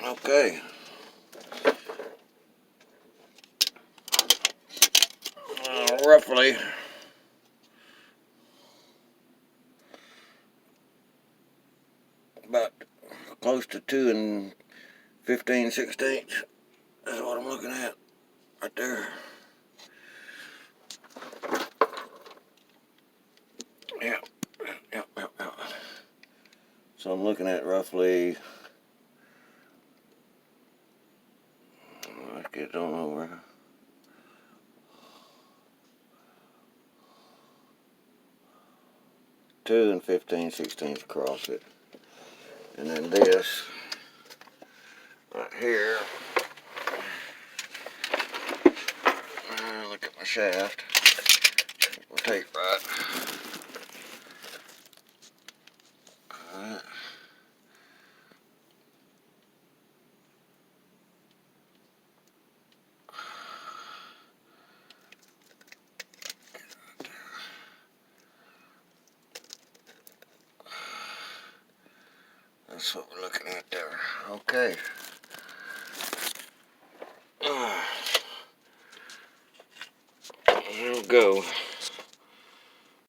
Okay. Roughly about close to 2 15/16 is what I'm looking at right there. Yeah. So I'm looking at roughly, let's get it on over. Two 15/16 across it. And then this right here. Look at my shaft. We'll take right. Alright. That's what we're looking at there. Okay. Here we go.